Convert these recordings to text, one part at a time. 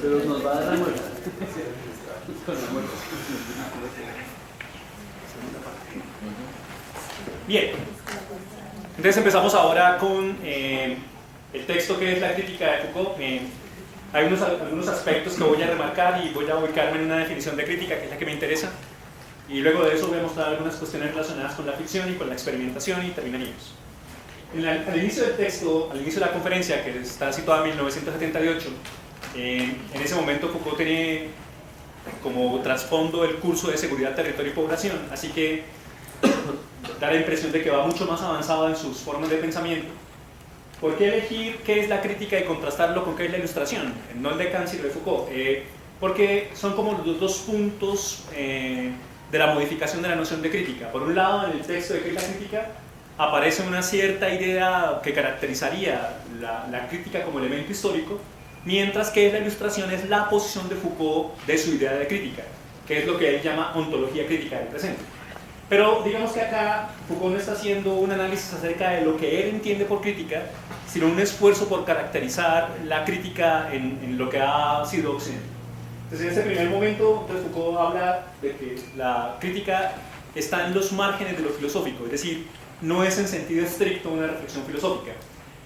Pero nos va a dar la muerte. Con la muerte. Bien, entonces empezamos ahora con el texto que es la crítica de Foucault. Hay algunos aspectos que voy a remarcar y voy a ubicarme en una definición de crítica que es la que me interesa, y luego de eso voy a mostrar algunas cuestiones relacionadas con la ficción y con la experimentación y terminaríamos. Al inicio del texto, al inicio de la conferencia, que está situada en 1978, en ese momento Foucault tiene como trasfondo el curso de Seguridad, Territorio y Población, así que da la impresión de que va mucho más avanzado en sus formas de pensamiento. ¿Por qué elegir qué es la crítica y contrastarlo con qué es la ilustración? No el de Kant sino de Foucault. Porque son como los dos puntos de la modificación de la noción de crítica. Por un lado, en el texto de qué es la crítica, aparece una cierta idea que caracterizaría la crítica como elemento histórico, mientras que la ilustración es la posición de Foucault de su idea de crítica, que es lo que él llama ontología crítica del presente. Pero digamos que acá Foucault no está haciendo un análisis acerca de lo que él entiende por crítica, sino un esfuerzo por caracterizar la crítica en lo que ha sido Occidente. Entonces, en ese primer momento, Foucault habla de que la crítica está en los márgenes de lo filosófico, es decir, no es en sentido estricto una reflexión filosófica.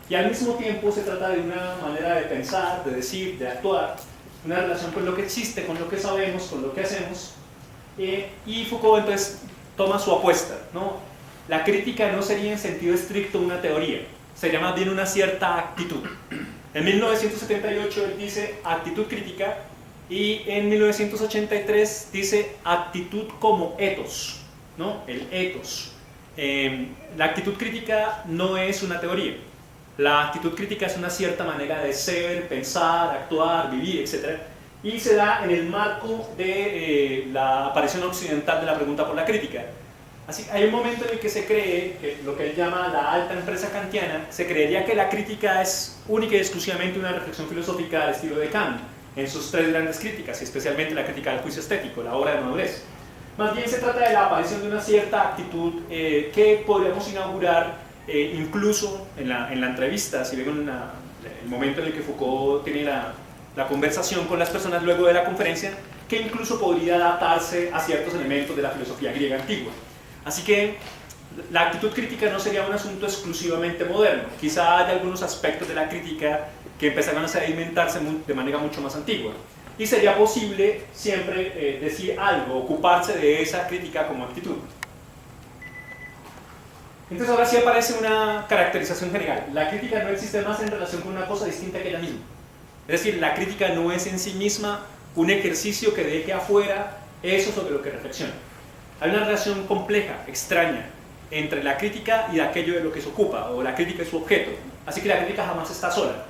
Y al mismo tiempo se trata de una manera de pensar, de decir, de actuar, una relación con lo que existe, con lo que sabemos, con lo que hacemos. Y Foucault entonces toma su apuesta, ¿no? La crítica no sería en sentido estricto una teoría, sería más bien una cierta actitud. En 1978 él dice actitud crítica, y en 1983 dice actitud como ethos, ¿no? El ethos. La actitud crítica no es una teoría. La actitud crítica es una cierta manera de ser, pensar, actuar, vivir, etc. Y se da en el marco de la aparición occidental de la pregunta por la crítica. Así, hay un momento en el que se cree, que lo que él llama la alta empresa kantiana, se creería que la crítica es única y exclusivamente una reflexión filosófica al estilo de Kant, en sus tres grandes críticas, y especialmente la crítica del juicio estético, la obra de madurez. Más bien se trata de la aparición de una cierta actitud que podríamos inaugurar incluso en la entrevista, si ven el momento en el que Foucault tiene la conversación con las personas luego de la conferencia, que incluso podría adaptarse a ciertos elementos de la filosofía griega antigua. Así que la actitud crítica no sería un asunto exclusivamente moderno, quizá haya algunos aspectos de la crítica que empezaron a sedimentarse de manera mucho más antigua. Y sería posible siempre decir algo, ocuparse de esa crítica como actitud. Entonces ahora sí aparece una caracterización general. La crítica no existe más en relación con una cosa distinta que ella misma. Es decir, la crítica no es en sí misma un ejercicio que deje afuera eso sobre lo que reflexiona. Hay una relación compleja, extraña, entre la crítica y aquello de lo que se ocupa, o la crítica y su objeto. Así que la crítica jamás está sola.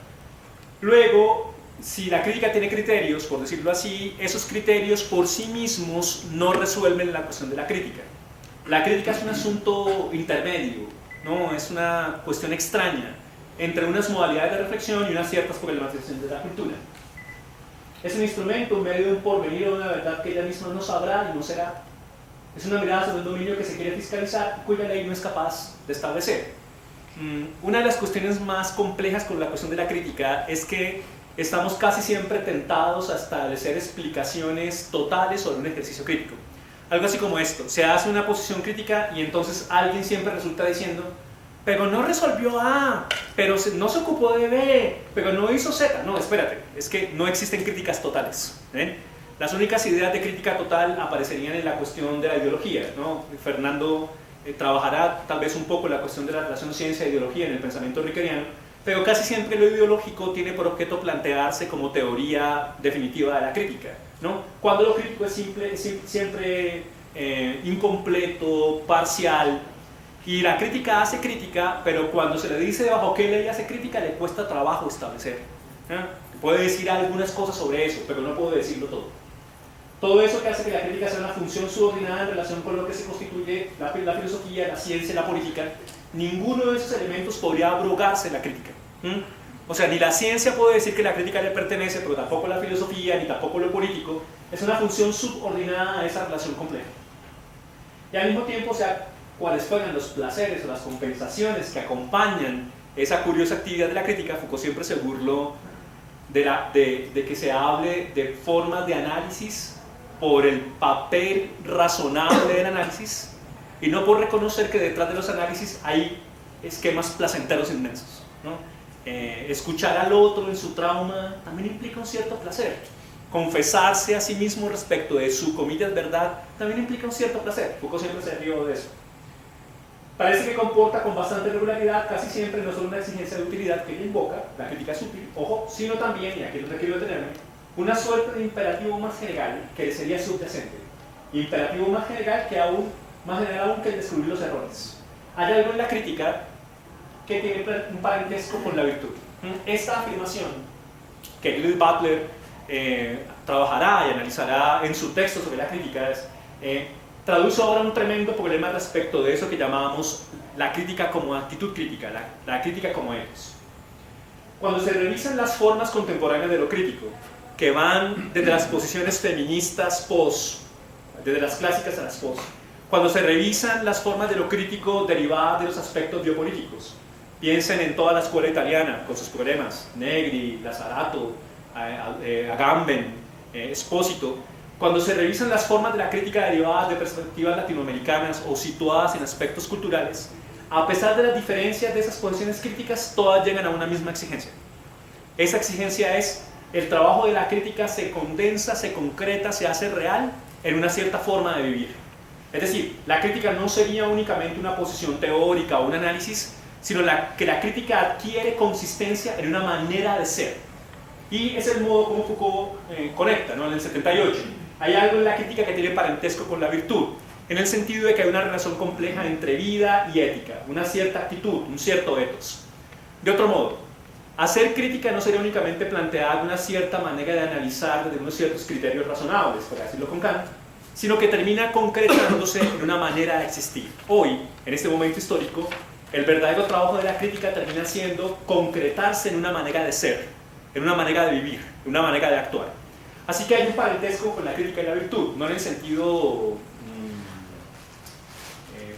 Luego, si la crítica tiene criterios, por decirlo así, esos criterios por sí mismos no resuelven la cuestión de la crítica. La crítica es un asunto intermedio, ¿no? Es una cuestión extraña entre unas modalidades de reflexión y unas ciertas problematizaciones de la cultura. Es un instrumento, un medio de un porvenir o de una verdad que ella misma no sabrá y no será. Es una mirada sobre un dominio que se quiere fiscalizar y cuya ley no es capaz de establecer. Una de las cuestiones más complejas con la cuestión de la crítica es que estamos casi siempre tentados a establecer explicaciones totales sobre un ejercicio crítico. Algo así como esto: se hace una posición crítica y entonces alguien siempre resulta diciendo, pero no resolvió A, pero no se ocupó de B, pero no hizo Z. No, espérate, es que no existen críticas totales, ¿ven? Las únicas ideas de crítica total aparecerían en la cuestión de la ideología, ¿no? Fernando trabajará tal vez un poco la cuestión de la relación ciencia e ideología en el pensamiento rickeriano, pero casi siempre lo ideológico tiene por objeto plantearse como teoría definitiva de la crítica, ¿no? Cuando lo crítico es siempre incompleto, parcial, y la crítica hace crítica, pero cuando se le dice bajo qué ley hace crítica le cuesta trabajo establecer, ¿no? Puede decir algunas cosas sobre eso, pero no puede decirlo todo. Todo eso que hace que la crítica sea una función subordinada en relación con lo que se constituye la filosofía, la ciencia, la política, ninguno de esos elementos podría abrogarse la crítica. O sea, ni la ciencia puede decir que la crítica le pertenece, pero tampoco la filosofía, ni tampoco lo político. Es una función subordinada a esa relación compleja. Y al mismo tiempo, o sea, cuáles fueran los placeres o las compensaciones que acompañan esa curiosa actividad de la crítica, Foucault siempre se burló de que se hable de formas de análisis por el papel razonable del análisis y no por reconocer que detrás de los análisis hay esquemas placenteros inmensos, ¿no? Escuchar al otro en su trauma también implica un cierto placer. Confesarse a sí mismo respecto de su, comillas, verdad también implica un cierto placer. Foucault siempre se rió de eso. Parece que comporta con bastante regularidad, casi siempre, no solo una exigencia de utilidad que ella invoca, la crítica es útil, ojo, sino también, y aquí no quiero detenerme, una suerte de imperativo más general que le sería subyacente. Imperativo más general aún que el descubrir los errores. Hay algo en la crítica que tiene un parentesco con la virtud. Esta afirmación que Judith Butler trabajará y analizará en su texto sobre la crítica traduce ahora un tremendo problema respecto de eso que llamábamos la crítica como actitud crítica, la crítica como etos. Cuando se revisan las formas contemporáneas de lo crítico, que van desde las posiciones feministas desde las clásicas a las post, cuando se revisan las formas de lo crítico derivadas de los aspectos biopolíticos, piensen en toda la escuela italiana con sus problemas, Negri, Lazzarato, Agamben, Espósito. Cuando se revisan las formas de la crítica derivadas de perspectivas latinoamericanas o situadas en aspectos culturales, a pesar de las diferencias de esas posiciones críticas, todas llegan a una misma exigencia. Esa exigencia es: el trabajo de la crítica se condensa, se concreta, se hace real en una cierta forma de vivir. Es decir, la crítica no sería únicamente una posición teórica o un análisis, sino que la crítica adquiere consistencia en una manera de ser. Y es el modo como Foucault conecta, ¿no? En el 78. Hay algo en la crítica que tiene parentesco con la virtud, en el sentido de que hay una relación compleja entre vida y ética, una cierta actitud, un cierto ethos. De otro modo, hacer crítica no sería únicamente plantear una cierta manera de analizar desde unos ciertos criterios razonables, por decirlo con Kant, sino que termina concretándose en una manera de existir. Hoy, en este momento histórico, el verdadero trabajo de la crítica termina siendo concretarse en una manera de ser, en una manera de vivir, en una manera de actuar. Así que hay un parentesco con la crítica y la virtud, no en el sentido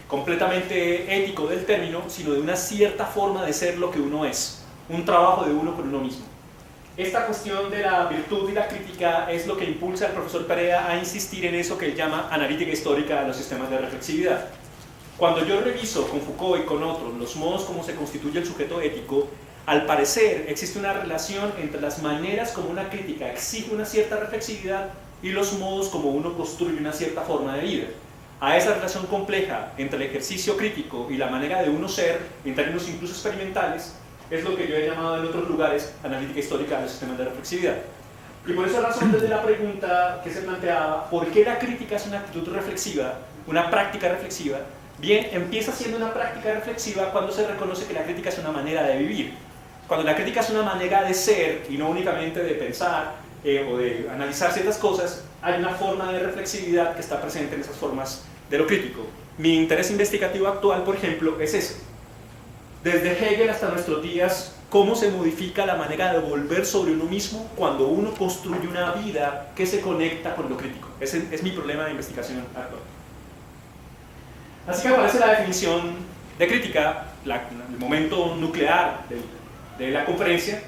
completamente ético del término, sino de una cierta forma de ser lo que uno es, un trabajo de uno con uno mismo. Esta cuestión de la virtud y la crítica es lo que impulsa al profesor Perea a insistir en eso que él llama analítica histórica de los sistemas de reflexividad. Cuando yo reviso con Foucault y con otros los modos como se constituye el sujeto ético, al parecer existe una relación entre las maneras como una crítica exige una cierta reflexividad y los modos como uno construye una cierta forma de vida. A esa relación compleja entre el ejercicio crítico y la manera de uno ser, en términos incluso experimentales, es lo que yo he llamado en otros lugares analítica histórica de los sistemas de reflexividad. Y por esa razón, desde la pregunta que se planteaba, ¿por qué la crítica es una actitud reflexiva, una práctica reflexiva? Bien, empieza siendo una práctica reflexiva cuando se reconoce que la crítica es una manera de vivir. Cuando la crítica es una manera de ser y no únicamente de pensar o de analizar ciertas cosas, hay una forma de reflexividad que está presente en esas formas de lo crítico. Mi interés investigativo actual, por ejemplo, es ese. Desde Hegel hasta nuestros días, cómo se modifica la manera de volver sobre uno mismo cuando uno construye una vida que se conecta con lo crítico. Ese es mi problema de investigación actual. Así que aparece la definición de crítica, el momento nuclear de la conferencia.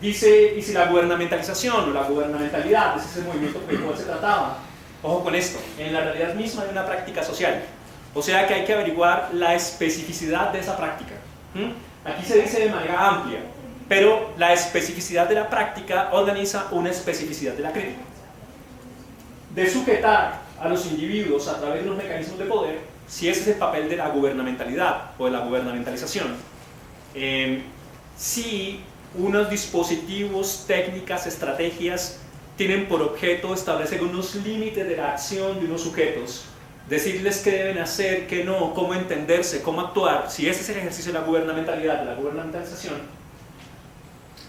Dice, y si la gubernamentalización o la gubernamentalidad es ese movimiento del cual se trataba, ojo con esto, en la realidad misma hay una práctica social, o sea que hay que averiguar la especificidad de esa práctica. Aquí se dice de manera amplia, pero la especificidad de la práctica organiza una especificidad de la crítica. De sujetar a los individuos a través de los mecanismos de poder, si ese es el papel de la gubernamentalidad o de la gubernamentalización, si unos dispositivos, técnicas, estrategias tienen por objeto establecer unos límites de la acción de unos sujetos, decirles qué deben hacer, qué no, cómo entenderse, cómo actuar, si ese es el ejercicio de la gubernamentalidad, de la gubernamentalización,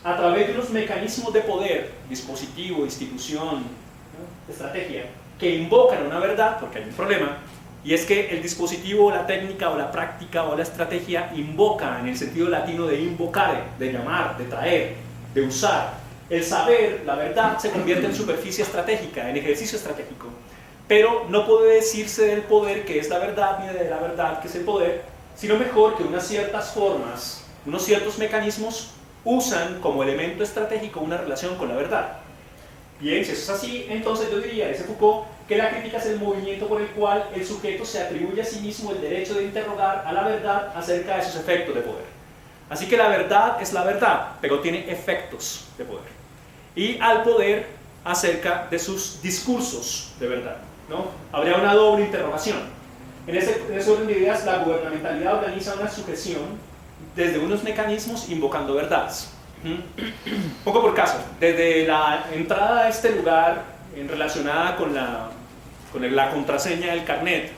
a través de los mecanismos de poder, dispositivo, institución, ¿no?, estrategia, que invocan una verdad, porque hay un problema, y es que el dispositivo, la técnica, o la práctica, o la estrategia invoca, en el sentido latino de invocare, de llamar, de traer, de usar. El saber, la verdad, se convierte en superficie estratégica, en ejercicio estratégico. Pero no puede decirse del poder que es la verdad, ni de la verdad que es el poder, sino mejor que unas ciertas formas, unos ciertos mecanismos usan como elemento estratégico una relación con la verdad. Bien, si eso es así, entonces yo diría, dice Foucault, que la crítica es el movimiento por el cual el sujeto se atribuye a sí mismo el derecho de interrogar a la verdad acerca de sus efectos de poder. Así que la verdad es la verdad, pero tiene efectos de poder. Y al poder acerca de sus discursos de verdad, ¿no? Habría una doble interrogación. En ese orden de ideas, la gubernamentalidad organiza una sujeción desde unos mecanismos invocando verdades. Un poco por caso, desde la entrada a este lugar relacionada con la contraseña del carnet,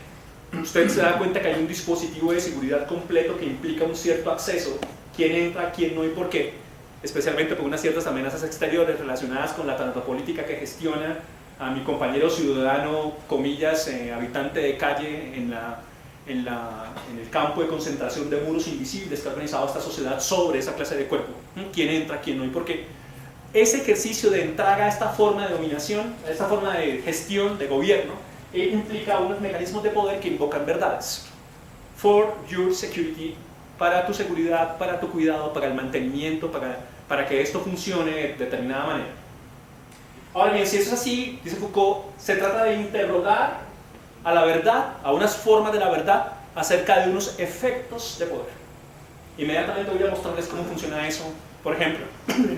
usted se da cuenta que hay un dispositivo de seguridad completo que implica un cierto acceso, quién entra, quién no y por qué, especialmente por unas ciertas amenazas exteriores relacionadas con la tanatopolítica que gestiona a mi compañero ciudadano, comillas, habitante de calle en el campo de concentración de muros invisibles que ha organizado esta sociedad sobre esa clase de cuerpo. ¿Quién entra, quién no y por qué? Ese ejercicio de entrar a esta forma de dominación, a esta forma de gestión, de gobierno, implica unos mecanismos de poder que invocan verdades. For your security, para tu seguridad, para tu cuidado, para el mantenimiento, para que esto funcione de determinada manera. Ahora bien, si eso es así, dice Foucault, se trata de interrogar a la verdad, a unas formas de la verdad, acerca de unos efectos de poder. Inmediatamente voy a mostrarles cómo funciona eso, por ejemplo,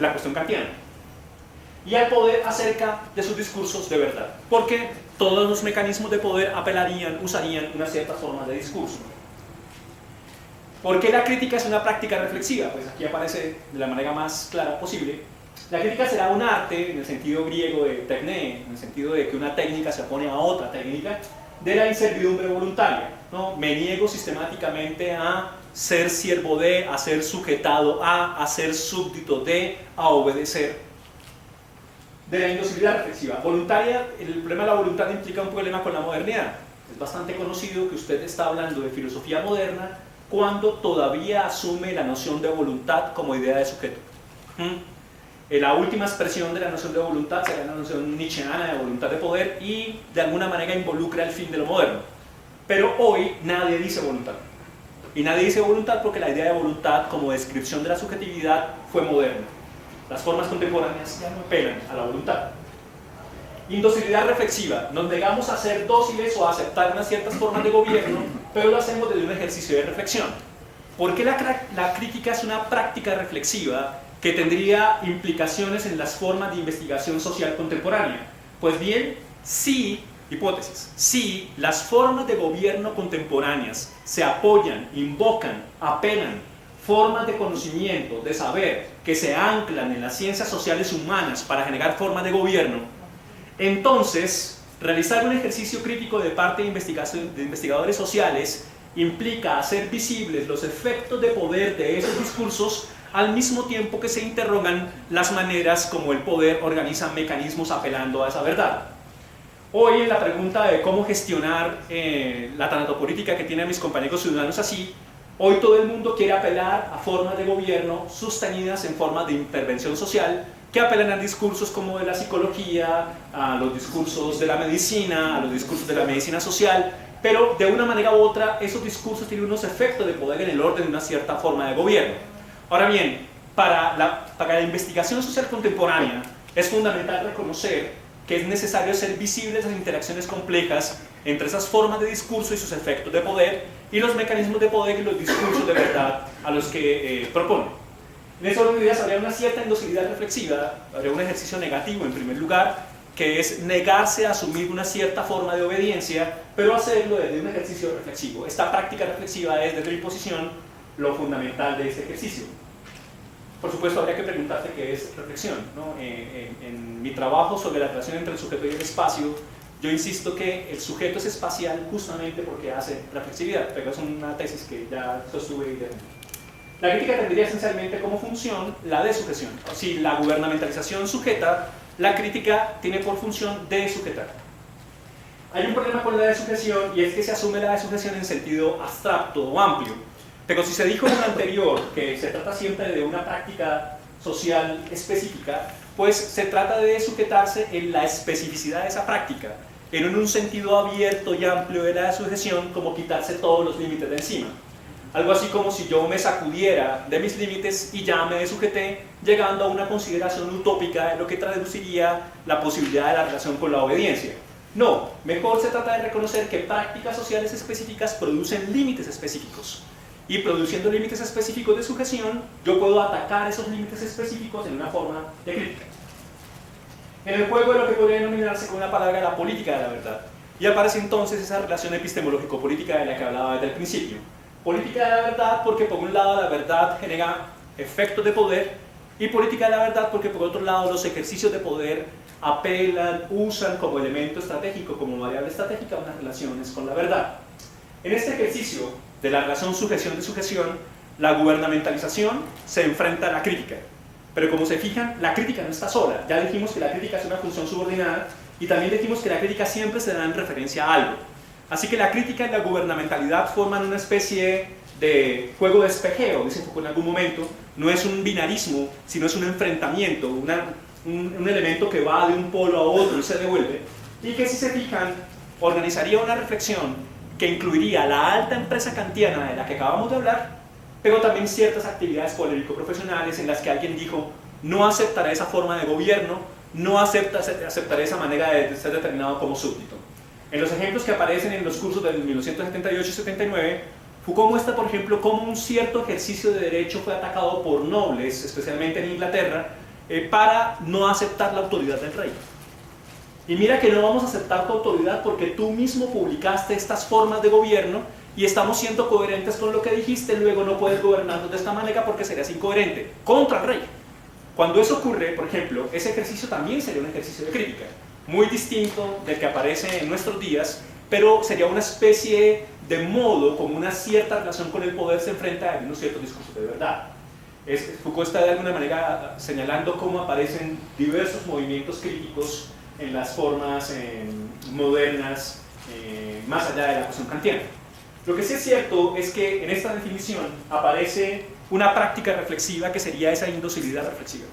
la cuestión kantiana. Y al poder acerca de sus discursos de verdad, porque todos los mecanismos de poder usarían una cierta forma de discurso. ¿Por qué la crítica es una práctica reflexiva? Pues aquí aparece de la manera más clara posible. La crítica será un arte, en el sentido griego de tekné, en el sentido de que una técnica se opone a otra técnica, de la inservidumbre voluntaria, ¿no? Me niego sistemáticamente a ser siervo de, a ser sujetado a ser súbdito de, a obedecer. De la indocibilidad reflexiva. Voluntaria, el problema de la voluntad implica un problema con la modernidad. Es bastante conocido que usted está hablando de filosofía moderna cuando todavía asume la noción de voluntad como idea de sujeto. La última expresión de la noción de voluntad será la noción nietzscheana de voluntad de poder y de alguna manera involucra el fin de lo moderno. Pero hoy nadie dice voluntad. Y nadie dice voluntad porque la idea de voluntad como descripción de la subjetividad fue moderna. Las formas contemporáneas ya no apelan a la voluntad. Indocilidad reflexiva. Nos negamos a ser dóciles o a aceptar unas ciertas formas de gobierno, pero lo hacemos desde un ejercicio de reflexión. ¿Por qué la crítica es una práctica reflexiva que tendría implicaciones en las formas de investigación social contemporánea? Pues bien, si las formas de gobierno contemporáneas se apoyan, invocan, apelan formas de conocimiento, de saber, que se anclan en las ciencias sociales humanas para generar formas de gobierno, entonces realizar un ejercicio crítico de parte de investigadores sociales implica hacer visibles los efectos de poder de esos discursos al mismo tiempo que se interrogan las maneras como el poder organiza mecanismos apelando a esa verdad. Hoy en la pregunta de cómo gestionar la tanatopolítica que tienen mis compañeros ciudadanos así, hoy todo el mundo quiere apelar a formas de gobierno sostenidas en formas de intervención social que apelan a discursos como de la psicología, a los discursos de la medicina, a los discursos de la medicina social, pero de una manera u otra esos discursos tienen unos efectos de poder en el orden de una cierta forma de gobierno. Ahora bien, para la investigación social contemporánea es fundamental reconocer que es necesario hacer visibles las interacciones complejas entre esas formas de discurso y sus efectos de poder y los mecanismos de poder y los discursos de verdad a los que proponen. En ese orden de ideas habría una cierta indocilidad reflexiva, habría un ejercicio negativo en primer lugar, que es negarse a asumir una cierta forma de obediencia, pero hacerlo desde un ejercicio reflexivo. Esta práctica reflexiva es, desde mi posición, lo fundamental de este ejercicio. Por supuesto, habría que preguntarse qué es reflexión, ¿no? En mi trabajo sobre la relación entre el sujeto y el espacio, yo insisto que el sujeto es espacial justamente porque hace reflexividad, pero es una tesis que ya sostuve y defendí. La crítica tendría esencialmente como función la desujeción. Si la gubernamentalización sujeta, la crítica tiene por función desujetar. Hay un problema con la desujeción y es que se asume la desujeción en sentido abstracto o amplio. Pero si se dijo en lo anterior que se trata siempre de una práctica social específica, pues se trata de sujetarse en la especificidad de esa práctica, en un sentido abierto y amplio de la sujeción, como quitarse todos los límites de encima. Algo así como si yo me sacudiera de mis límites y ya me sujeté, llegando a una consideración utópica de lo que traduciría la posibilidad de la relación con la obediencia. No, mejor se trata de reconocer que prácticas sociales específicas producen límites específicos. Y produciendo límites específicos de sujeción, yo puedo atacar esos límites específicos en una forma de crítica. En el juego de lo que podría denominarse con una palabra la política de la verdad. Y aparece entonces esa relación epistemológico-política de la que hablaba desde el principio. Política de la verdad porque por un lado la verdad genera efectos de poder, y política de la verdad porque por otro lado los ejercicios de poder apelan, usan como elemento estratégico, como variable estratégica, unas relaciones con la verdad. En este ejercicio de la relación sujeción de sujeción, la gubernamentalización se enfrenta a la crítica. Pero como se fijan, la crítica no está sola. Ya dijimos que la crítica es una función subordinada y también dijimos que la crítica siempre se da en referencia a algo. Así que la crítica y la gubernamentalidad forman una especie de juego de espejeo, dice Foucault en algún momento. No es un binarismo, sino es un enfrentamiento, un elemento que va de un polo a otro y se devuelve. Y que si se fijan, organizaría una reflexión que incluiría la alta empresa kantiana de la que acabamos de hablar, pero también ciertas actividades político-profesionales en las que alguien dijo: no aceptaré esa forma de gobierno, no aceptaré esa manera de ser determinado como súbdito. En los ejemplos que aparecen en los cursos de 1978 y 79, Foucault muestra, por ejemplo, cómo un cierto ejercicio de derecho fue atacado por nobles, especialmente en Inglaterra, para no aceptar la autoridad del rey. Y mira que no vamos a aceptar tu autoridad porque tú mismo publicaste estas formas de gobierno y estamos siendo coherentes con lo que dijiste, luego no puedes gobernarnos de esta manera porque serías incoherente contra el rey. Cuando eso ocurre, por ejemplo, ese ejercicio también sería un ejercicio de crítica, muy distinto del que aparece en nuestros días, pero sería una especie de modo como una cierta relación con el poder se enfrenta a unos ciertos discursos de verdad. Foucault está de alguna manera señalando cómo aparecen diversos movimientos críticos en las formas modernas, más allá de la cuestión kantiana. Lo que sí es cierto es que en esta definición aparece una práctica reflexiva que sería esa indocilidad reflexiva.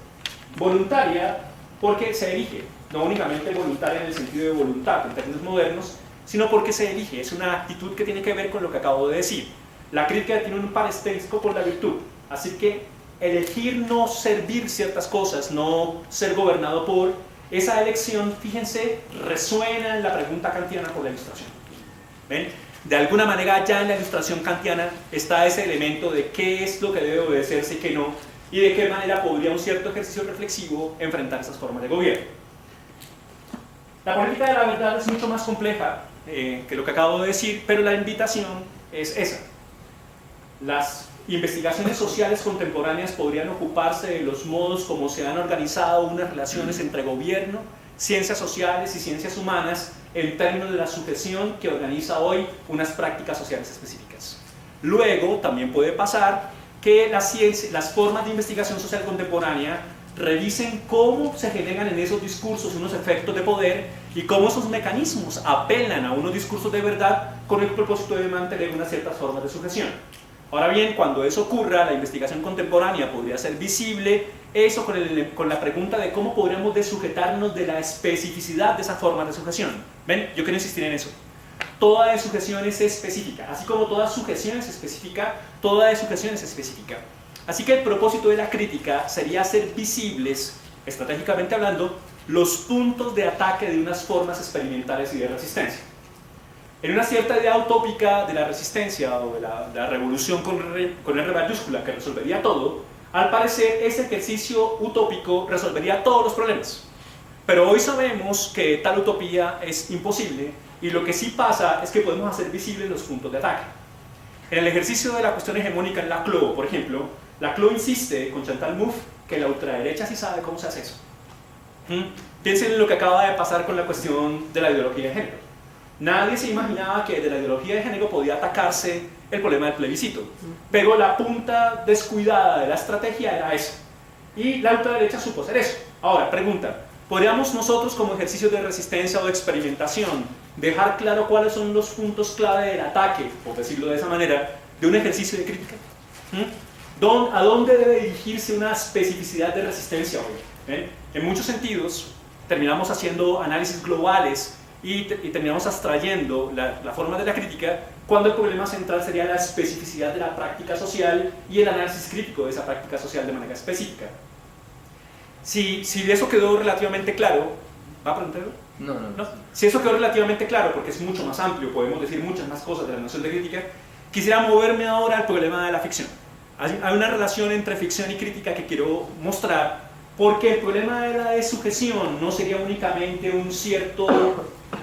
Voluntaria porque se elige, no únicamente voluntaria en el sentido de voluntad en términos modernos, sino porque se elige, es una actitud que tiene que ver con lo que acabo de decir. La crítica tiene un parentesco por la virtud, así que elegir no servir ciertas cosas, no ser gobernado por esa elección, fíjense, resuena en la pregunta kantiana por la ilustración. ¿Ven? De alguna manera ya en la ilustración kantiana está ese elemento de qué es lo que debe obedecerse y qué no, y de qué manera podría un cierto ejercicio reflexivo enfrentar esas formas de gobierno. La política de la verdad es mucho más compleja que lo que acabo de decir, pero la invitación es esa. Las investigaciones sociales contemporáneas podrían ocuparse de los modos como se han organizado unas relaciones entre gobierno, ciencias sociales y ciencias humanas en términos de la sujeción que organiza hoy unas prácticas sociales específicas. Luego también puede pasar que las formas de investigación social contemporánea revisen cómo se generan en esos discursos unos efectos de poder y cómo esos mecanismos apelan a unos discursos de verdad con el propósito de mantener unas ciertas formas de sujeción. Ahora bien, cuando eso ocurra, la investigación contemporánea podría ser visible, eso con la pregunta de cómo podríamos desujetarnos de la especificidad de esa forma de sujeción. ¿Ven? Yo quiero insistir en eso. Toda desujeción es específica, así como toda sujeción es específica, toda desujeción es específica. Así que el propósito de la crítica sería hacer visibles, estratégicamente hablando, los puntos de ataque de unas formas experimentales y de resistencia. En una cierta idea utópica de la resistencia o de la revolución con R mayúscula que resolvería todo, al parecer ese ejercicio utópico resolvería todos los problemas. Pero hoy sabemos que tal utopía es imposible y lo que sí pasa es que podemos hacer visibles los puntos de ataque. En el ejercicio de la cuestión hegemónica en Laclau, por ejemplo, Laclau insiste con Chantal Mouffe que la ultraderecha sí sabe cómo se hace eso. Piensen en lo que acaba de pasar con la cuestión de la ideología de género. Nadie se imaginaba que de la ideología de género podía atacarse el problema del plebiscito, pero la punta descuidada de la estrategia era eso, y la ultraderecha supo hacer eso. Ahora, pregunta, ¿podríamos nosotros como ejercicio de resistencia o de experimentación dejar claro cuáles son los puntos clave del ataque, por decirlo de esa manera, de un ejercicio de crítica? ¿A dónde debe dirigirse una especificidad de resistencia hoy? En muchos sentidos, terminamos haciendo análisis globales y terminamos abstrayendo la forma de la crítica, cuando el problema central sería la especificidad de la práctica social y el análisis crítico de esa práctica social de manera específica. Si eso quedó relativamente claro, ¿va a preguntarlo? No. Si eso quedó relativamente claro, porque es mucho más amplio, podemos decir muchas más cosas de la noción de crítica, quisiera moverme ahora al problema de la ficción. Hay una relación entre ficción y crítica que quiero mostrar, porque el problema de la desujeción no sería únicamente un cierto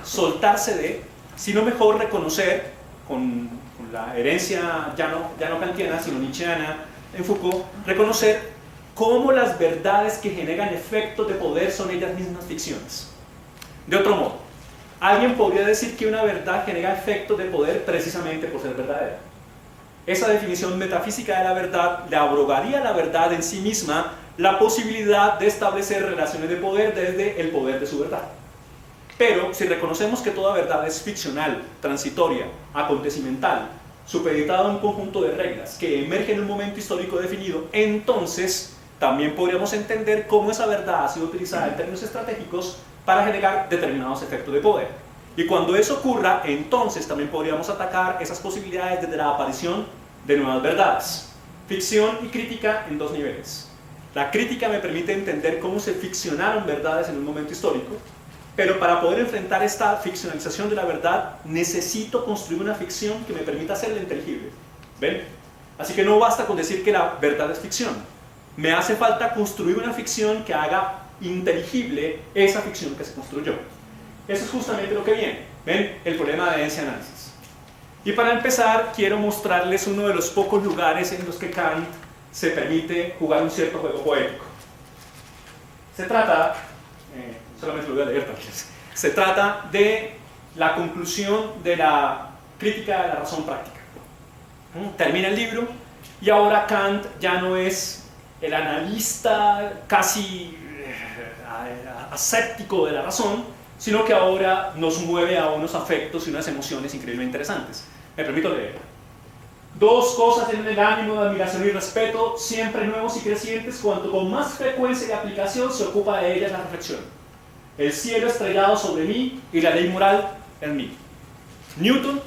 soltarse de, sino mejor reconocer, con la herencia ya no kantiana, sino nietzscheana en Foucault, reconocer cómo las verdades que generan efectos de poder son ellas mismas ficciones. De otro modo, alguien podría decir que una verdad genera efectos de poder precisamente por ser verdadera. Esa definición metafísica de la verdad le abrogaría a la verdad en sí misma la posibilidad de establecer relaciones de poder desde el poder de su verdad. Pero si reconocemos que toda verdad es ficcional, transitoria, acontecimental, supeditada a un conjunto de reglas que emergen en un momento histórico definido, entonces también podríamos entender cómo esa verdad ha sido utilizada en términos estratégicos para generar determinados efectos de poder. Y cuando eso ocurra, entonces también podríamos atacar esas posibilidades desde la aparición de nuevas verdades. Ficción y crítica en dos niveles. La crítica me permite entender cómo se ficcionaron verdades en un momento histórico, pero para poder enfrentar esta ficcionalización de la verdad, necesito construir una ficción que me permita hacerla inteligible. ¿Ven? Así que no basta con decir que la verdad es ficción. Me hace falta construir una ficción que haga inteligible esa ficción que se construyó. Eso es justamente lo que viene. ¿Ven? El problema de evidencia-análisis. Y para empezar, quiero mostrarles uno de los pocos lugares en los que Kant se permite jugar un cierto juego poético. Se trata, solamente lo voy a leer también, se trata de la conclusión de la crítica de la razón práctica. Termina el libro y ahora Kant ya no es el analista casi aséptico de la razón, sino que ahora nos mueve a unos afectos y unas emociones increíblemente interesantes. Me permito leer. Dos cosas en el ánimo de admiración y respeto, siempre nuevos y crecientes, cuanto con más frecuencia y aplicación se ocupa de ellas la reflexión. El cielo estrellado sobre mí y la ley moral en mí. Newton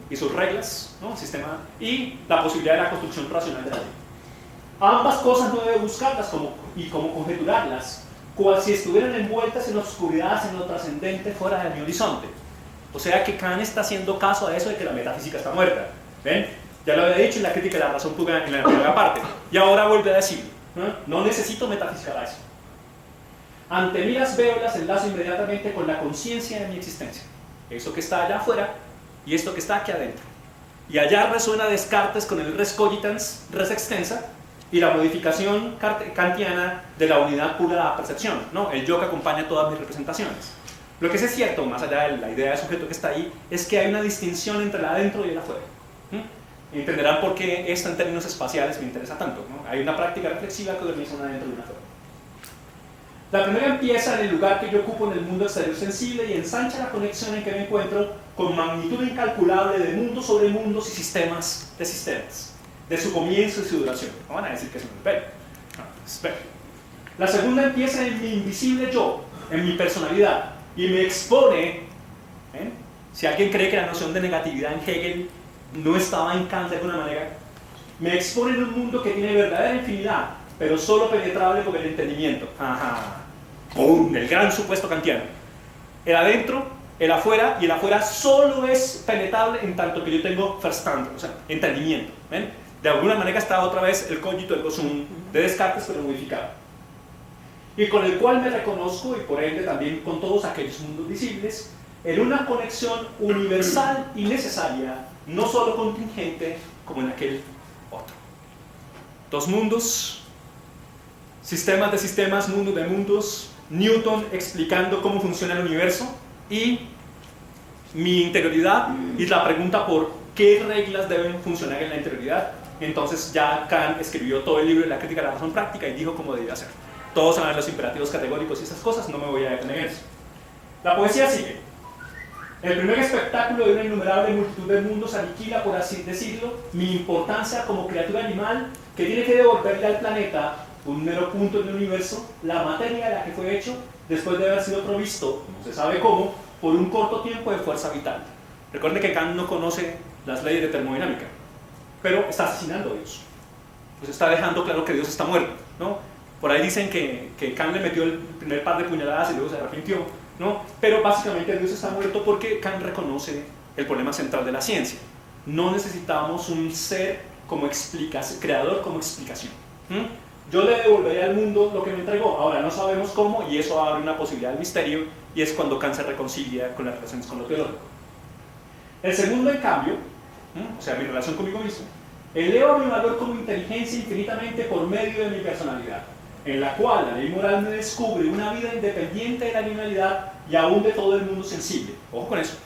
y sus reglas, ¿no? El sistema, y la posibilidad de la construcción racional de la ley. Ambas cosas no debe buscarlas como conjeturarlas, cual si estuvieran envueltas en la oscuridad, en lo trascendente, fuera de mi horizonte. O sea que Kant está haciendo caso a eso de que la metafísica está muerta. ¿Ven? Ya lo había dicho en la crítica de la razón pura en la primera parte. Y ahora vuelve a decir, no necesito metafísica para eso. Ante mí las veo, las enlazo inmediatamente con la conciencia de mi existencia. Eso que está allá afuera y esto que está aquí adentro. Y allá resuena Descartes con el res cogitans, res extensa, y la modificación kantiana de la unidad pura de la percepción, ¿no? El yo que acompaña todas mis representaciones. Lo que sí es cierto, más allá de la idea del sujeto que está ahí, es que hay una distinción entre el adentro y el afuera. Entenderán por qué esto en términos espaciales me interesa tanto, ¿no? Hay una práctica reflexiva que organiza un adentro y un afuera. La primera empieza en el lugar que yo ocupo en el mundo exterior sensible y ensancha la conexión en que me encuentro con magnitud incalculable de mundos sobre mundos y sistemas de sistemas, de su comienzo y su duración. No van a decir que es un imperio. No, espera. La segunda empieza en mi invisible yo, en mi personalidad, y me expone, si alguien cree que la noción de negatividad en Hegel no estaba en Kant de alguna manera, me expone en un mundo que tiene verdadera infinidad, pero solo penetrable por el entendimiento. ¡Pum! El gran supuesto kantiano. El adentro, el afuera, y el afuera solo es penetrable en tanto que yo tengo Verstand, o sea, entendimiento. ¿Ven? De alguna manera está otra vez el cogito ergo sum de Descartes, pero modificado. Y con el cual me reconozco, y por ende también con todos aquellos mundos visibles, en una conexión universal y necesaria, no solo contingente, como en aquel otro. Dos mundos, sistemas de sistemas, mundos de mundos, Newton explicando cómo funciona el universo, y mi interioridad, y la pregunta por qué reglas deben funcionar en la interioridad. Entonces ya Kant escribió todo el libro de la crítica de la razón práctica y dijo cómo debía ser. Todos saben los imperativos categóricos y esas cosas, no me voy a detener en eso. La poesía sigue. El primer espectáculo de una innumerable multitud de mundos aniquila, por así decirlo, mi importancia como criatura animal que tiene que devolverle al planeta un mero punto en el universo, la materia de la que fue hecho después de haber sido provisto, no se sabe cómo, por un corto tiempo de fuerza vital. Recuerden que Kant no conoce las leyes de termodinámica, pero está asesinando a Dios. Pues está dejando claro que Dios está muerto, ¿no? Por ahí dicen que Kant le metió el primer par de puñaladas y luego se arrepintió, ¿no? Pero básicamente Dios está muerto porque Kant reconoce el problema central de la ciencia. No necesitamos un ser como explicación, creador como explicación. Yo le devolveré al mundo lo que me entregó. Ahora no sabemos cómo, y eso abre una posibilidad del misterio, y es cuando Kant se reconcilia con las relaciones con lo teológico. El segundo, en cambio, o sea, mi relación conmigo mismo, elevo mi valor como inteligencia infinitamente por medio de mi personalidad, en la cual la ley moral me descubre una vida independiente de la animalidad y aún de todo el mundo sensible. Ojo con eso.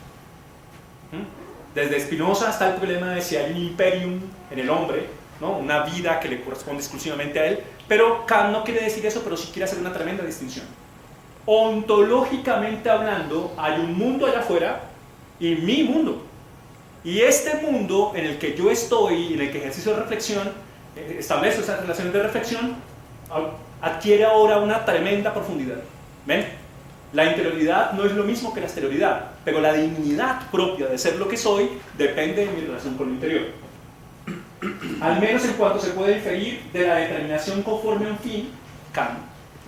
Desde Spinoza hasta el problema de si hay un imperium en el hombre, ¿no? Una vida que le corresponde exclusivamente a él, pero Kant no quiere decir eso, pero sí quiere hacer una tremenda distinción. Ontológicamente hablando, hay un mundo allá afuera y mi mundo. Y este mundo en el que yo estoy, en el que ejercicio de reflexión, establezco esas relaciones de reflexión, adquiere ahora una tremenda profundidad. ¿Ven? La interioridad no es lo mismo que la exterioridad, pero la dignidad propia de ser lo que soy depende de mi relación con lo interior. Al menos en cuanto se puede inferir de la determinación conforme a un fin, Kant,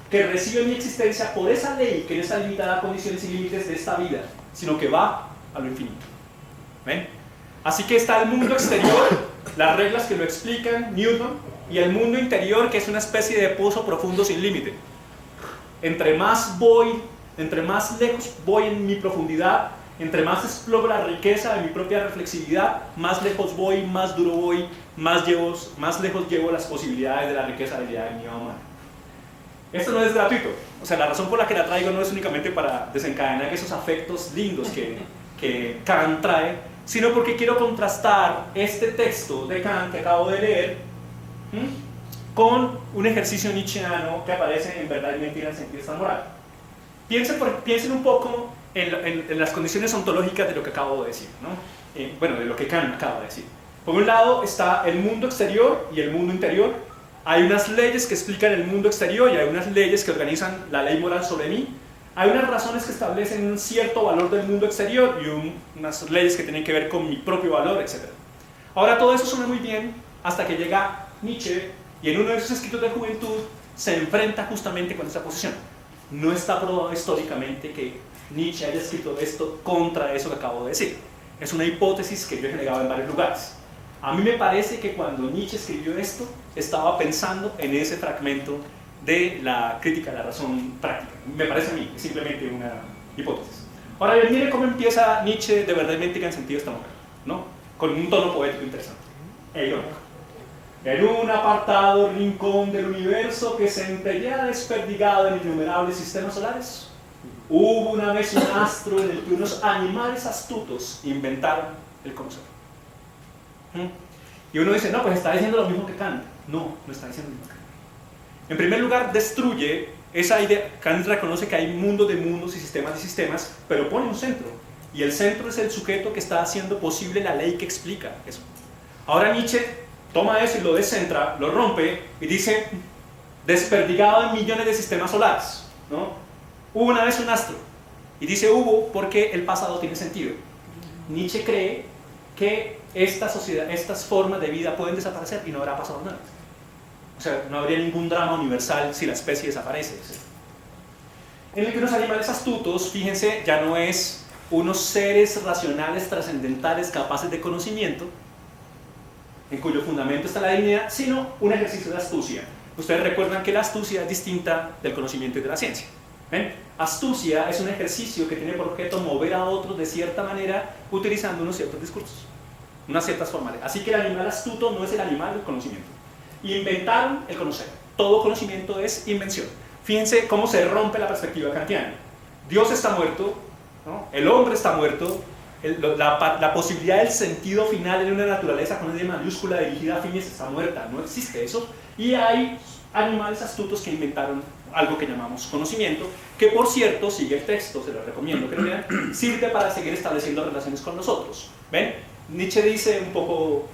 que recibe mi existencia por esa ley que no está limitada a condiciones y límites de esta vida, sino que va a lo infinito. ¿Ven? Así que está el mundo exterior, las reglas que lo explican, Newton, y el mundo interior, que es una especie de pozo profundo sin límite. Entre más lejos voy en mi profundidad, entre más exploro la riqueza de mi propia reflexividad, más lejos voy, más duro voy, más lejos llevo las posibilidades de la riqueza de la dignidad humana. Esto no es gratuito. O sea, la razón por la que la traigo no es únicamente para desencadenar esos afectos lindos que Kant trae, sino porque quiero contrastar este texto de Kant que acabo de leer con un ejercicio nietzscheano que aparece en Verdad y Mentira en sentido esta moral. Piensen un poco en las condiciones ontológicas de lo que acabo de decir, ¿no? Bueno, de lo que Kant acaba de decir. Por un lado está el mundo exterior y el mundo interior. Hay unas leyes que explican el mundo exterior y hay unas leyes que organizan la ley moral sobre mí. Hay unas razones que establecen un cierto valor del mundo exterior y unas leyes que tienen que ver con mi propio valor, etc. Ahora todo eso suena muy bien hasta que llega Nietzsche y en uno de sus escritos de juventud se enfrenta justamente con esta posición. No está probado históricamente que Nietzsche haya escrito esto contra eso que acabo de decir. Es una hipótesis que yo he generado en varios lugares. A mí me parece que cuando Nietzsche escribió esto, estaba pensando en ese fragmento de la crítica de la razón práctica. Me parece a mí, es simplemente una hipótesis. Ahora bien, mire cómo empieza Nietzsche de Verdad y Mentira en sentido esta mujer, ¿no? Con un tono poético interesante e irónico. En un apartado rincón del universo que se entreguea desperdigado en innumerables sistemas solares, hubo una vez un astro en el que unos animales astutos inventaron el conocer. Y uno dice, no, pues está diciendo lo mismo que Kant. No, no está diciendo lo mismo que Kant. En primer lugar, destruye esa idea. Kant reconoce que hay mundos de mundos y sistemas de sistemas, pero pone un centro. Y el centro es el sujeto que está haciendo posible la ley que explica eso. Ahora Nietzsche toma eso y lo descentra, lo rompe y dice, desperdigado en millones de sistemas solares, ¿no? Hubo una vez un astro. Y dice hubo porque el pasado tiene sentido. Nietzsche cree que esta sociedad, estas formas de vida pueden desaparecer y no habrá pasado nada. O sea, no habría ningún drama universal si la especie desaparece. En el que unos animales astutos, fíjense, ya no es unos seres racionales trascendentales capaces de conocimiento, en cuyo fundamento está la dignidad, sino un ejercicio de astucia. Ustedes recuerdan que la astucia es distinta del conocimiento y de la ciencia. ¿Ven? Astucia es un ejercicio que tiene por objeto mover a otros de cierta manera utilizando unos ciertos discursos, unas ciertas formas. Así que el animal astuto no es el animal del conocimiento. Inventaron el conocer. Todo conocimiento es invención. Fíjense cómo se rompe la perspectiva kantiana. Dios está muerto, ¿no? El hombre está muerto, la posibilidad del sentido final en una naturaleza con una D mayúscula dirigida a fines está muerta, no existe eso. Y hay animales astutos que inventaron algo que llamamos conocimiento, que por cierto, sigue el texto, se lo recomiendo que lo lean, sirve para seguir estableciendo relaciones con nosotros. ¿Ven? Nietzsche dice, un poco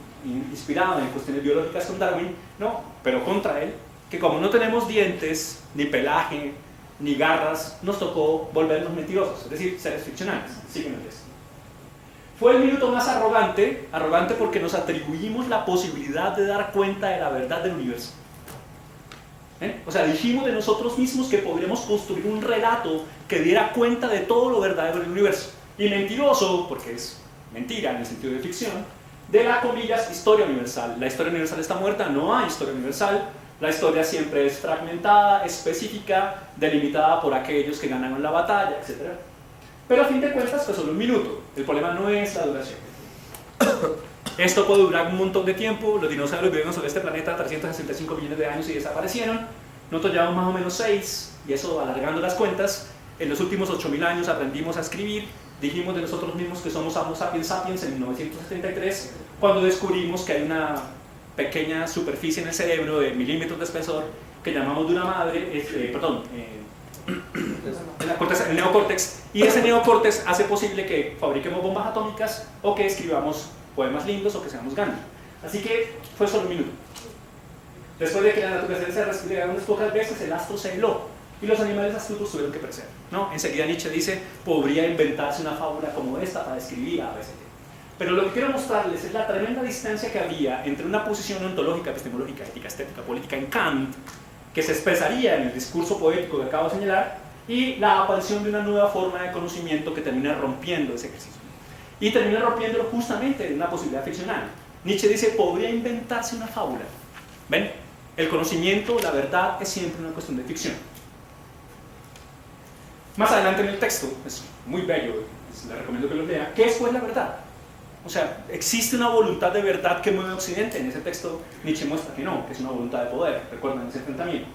inspirado en cuestiones biológicas con Darwin, no, pero contra él, que como no tenemos dientes, ni pelaje, ni garras, nos tocó volvernos mentirosos, es decir, seres ficcionales. Sígueme el texto. Fue el minuto más arrogante porque nos atribuimos la posibilidad de dar cuenta de la verdad del universo. O sea, dijimos de nosotros mismos que podríamos construir un relato que diera cuenta de todo lo verdadero del universo. Y mentiroso, porque es mentira en el sentido de ficción, de la, comillas, historia universal. La historia universal está muerta, no hay historia universal. La historia siempre es fragmentada, específica, delimitada por aquellos que ganaron la batalla, etc. Pero a fin de cuentas fue solo un minuto. El problema no es la duración. Esto puede durar un montón de tiempo. Los dinosaurios vivieron sobre este planeta 365 millones de años y desaparecieron. Nosotros llevamos más o menos 6, y eso alargando las cuentas. En los últimos 8.000 años aprendimos a escribir. Dijimos de nosotros mismos que somos Homo sapiens sapiens en 1973, cuando descubrimos que hay una pequeña superficie en el cerebro de milímetros de espesor que llamamos de una madre, el neocórtex, y ese neocórtex hace posible que fabriquemos bombas atómicas o que escribamos poemas lindos o que seamos Gandhi. Así que fue solo un minuto. Después de que la naturaleza se respirara unas pocas veces, el astro se heló y los animales astutos tuvieron que perecer, ¿no? Enseguida Nietzsche dice, podría inventarse una fábula como esta para describir a ABCD. Pero lo que quiero mostrarles es la tremenda distancia que había entre una posición ontológica, epistemológica, ética, estética, política en Kant, que se expresaría en el discurso poético que acabo de señalar, y la aparición de una nueva forma de conocimiento que termina rompiendo ese ejercicio. Y termina rompiéndolo justamente en una posibilidad ficcional. Nietzsche dice, podría inventarse una fábula. ¿Ven? El conocimiento, la verdad, es siempre una cuestión de ficción. Más adelante en el texto, es muy bello, les recomiendo que lo lea, ¿qué es pues la verdad? O sea, ¿existe una voluntad de verdad que mueve a Occidente? En ese texto Nietzsche muestra que no, que es una voluntad de poder, recuerdan ese enfrentamiento.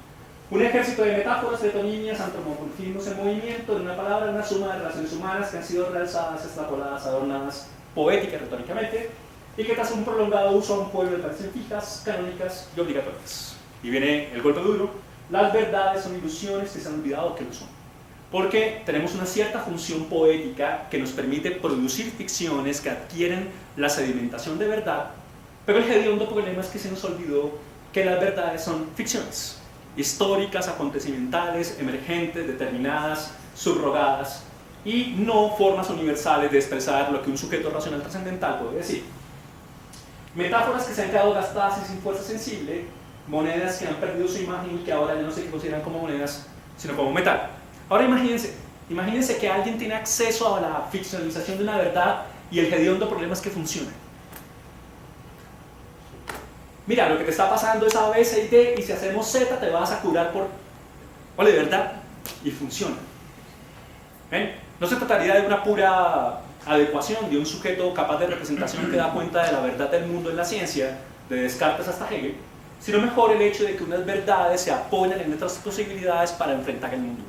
Un ejército de metáforas, metonimias, antropomorfismos en movimiento, en una palabra, una suma de relaciones humanas que han sido realzadas, extrapoladas, adornadas, poéticas, retóricamente, y que tras un prolongado uso a un pueblo parecen fijas, canónicas y obligatorias. Y viene el golpe duro, las verdades son ilusiones que se han olvidado que lo son. Porque tenemos una cierta función poética que nos permite producir ficciones que adquieren la sedimentación de verdad, pero el hediondo problema es que se nos olvidó que las verdades son ficciones, históricas, acontecimentales, emergentes, determinadas, subrogadas, y no formas universales de expresar lo que un sujeto racional trascendental puede decir. Metáforas que se han quedado gastadas y sin fuerza sensible, monedas que han perdido su imagen y que ahora ya no se consideran como monedas, sino como metal. Ahora imagínense que alguien tiene acceso a la ficcionalización de una verdad y el hediondo problema es que funciona. Mira, lo que te está pasando es A, B, C y D, y si hacemos Z te vas a curar por... Vale, de verdad, y funciona. ¿Ven? No se trataría de una pura adecuación de un sujeto capaz de representación que da cuenta de la verdad del mundo en la ciencia, de Descartes hasta Hegel, sino mejor el hecho de que unas verdades se apoyan en otras posibilidades para enfrentar el mundo.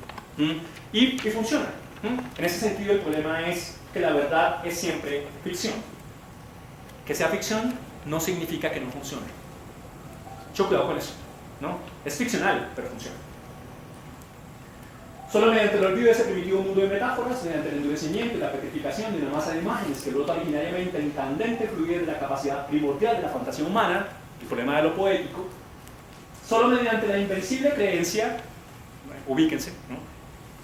Y funciona. En ese sentido el problema es que la verdad es siempre ficción. Que sea ficción no significa que no funcione. Mucho cuidado con eso, ¿no? Es ficcional, pero funciona. Solo mediante el olvido de ese primitivo mundo de metáforas, mediante el endurecimiento y la petrificación de una masa de imágenes que brota originariamente en candente fluidez de la capacidad primordial de la fantasía humana, el problema de lo poético, solo mediante la invencible creencia, bueno, ubíquense, ¿no?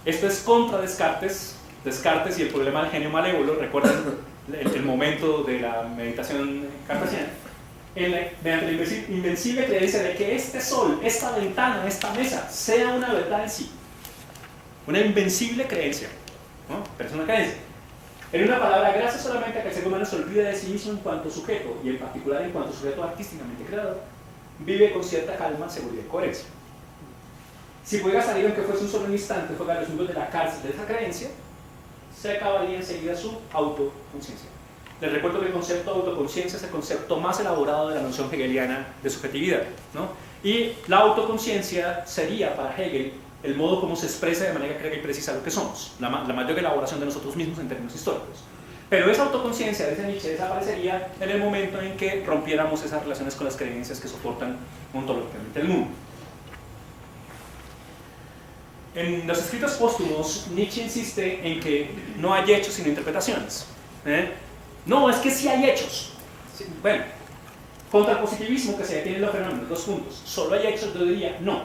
Esto es contra Descartes y el problema del genio malévolo, recuerden el momento de la meditación cartesiana, mediante la invencible creencia de que este sol, esta ventana, esta mesa, sea una verdad en sí. Una invencible creencia, ¿no? Pero es una creencia. En una palabra, gracias solamente a que el ser humano se olvida de sí mismo en cuanto sujeto, y en particular en cuanto sujeto artísticamente creado, vive con cierta calma, seguridad y coherencia. Si pudiera salir, aunque fuese un solo instante, fuera los mundos de la cárcel de esa creencia, se acabaría enseguida su autoconciencia. Les recuerdo que el concepto de autoconciencia es el concepto más elaborado de la noción hegeliana de subjetividad, ¿no? Y la autoconciencia sería para Hegel el modo como se expresa de manera clara y precisa lo que somos, la mayor elaboración de nosotros mismos en términos históricos. Pero esa autoconciencia, dice Nietzsche, desaparecería en el momento en que rompiéramos esas relaciones con las creencias que soportan ontológicamente el mundo. En los escritos póstumos, Nietzsche insiste en que no hay hechos sino interpretaciones. No, es que sí hay hechos. Sí, bueno, Contra el positivismo que se detiene en los fenómenos, 2 puntos. ¿Solo hay hechos? Yo diría no.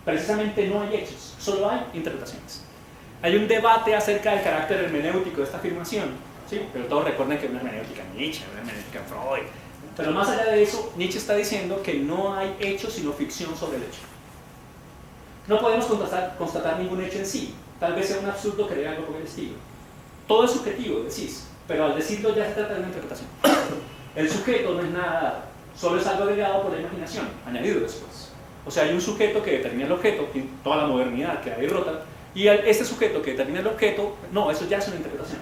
Precisamente no hay hechos, solo hay interpretaciones. Hay un debate acerca del carácter hermenéutico de esta afirmación, ¿sí? Pero todos recuerden que una hermenéutica en Nietzsche, una hermenéutica en Freud. Pero más allá de eso, Nietzsche está diciendo que no hay hechos sino ficción sobre el hecho. No podemos constatar ningún hecho en sí. Tal vez sea un absurdo creer algo por el estilo. Todo es subjetivo, decís, pero al decirlo ya se trata de una interpretación. El sujeto no es nada dado, solo es algo agregado por la imaginación, añadido después. O sea, hay un sujeto que determina el objeto, y toda la modernidad que hay rota, y este sujeto que determina el objeto, no, eso ya es una interpretación.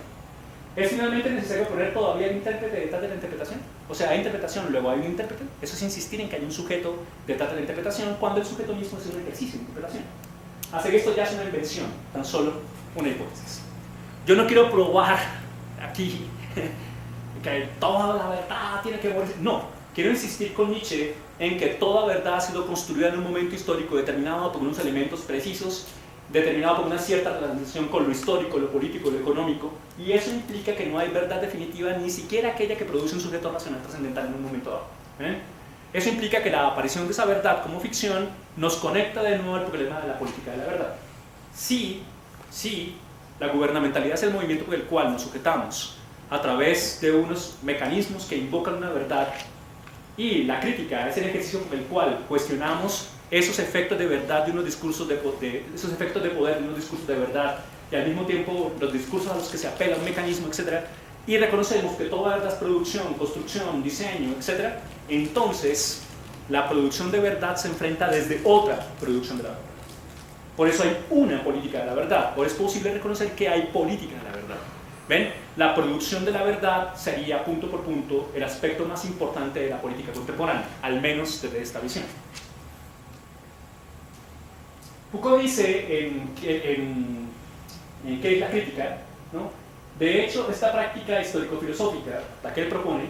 ¿Es finalmente necesario poner todavía el intérprete detrás de la interpretación? O sea, hay interpretación, luego hay un intérprete. Eso es insistir en que hay un sujeto detrás de la interpretación cuando el sujeto mismo es un ejercicio de interpretación. Hacer esto ya es una invención, tan solo una hipótesis. Yo no quiero probar aquí que toda la verdad tiene que morir. No, quiero insistir con Nietzsche en que toda verdad ha sido construida en un momento histórico determinado por unos elementos precisos, determinado por una cierta relación con lo histórico, lo político, lo económico, y eso implica que no hay verdad definitiva, ni siquiera aquella que produce un sujeto racional trascendental en un momento dado. Eso implica que la aparición de esa verdad como ficción nos conecta de nuevo al problema de la política de la verdad. Sí, la gubernamentalidad es el movimiento por el cual nos sujetamos a través de unos mecanismos que invocan una verdad, y la crítica es el ejercicio por el cual cuestionamos esos efectos de verdad de unos discursos esos efectos de poder de unos discursos de verdad, y al mismo tiempo los discursos a los que se apela un mecanismo, etc. Y reconocemos que toda verdad es producción, construcción, diseño, etc. Entonces, la producción de verdad se enfrenta desde otra producción de la verdad. Por eso hay una política de la verdad. Por eso es posible reconocer que hay política de la verdad. ¿Ven? La producción de la verdad sería, punto por punto, el aspecto más importante de la política contemporánea, al menos desde esta visión. Foucault dice en ¿qué es la crítica? ¿No? De hecho, esta práctica histórico-filosófica, la que él propone,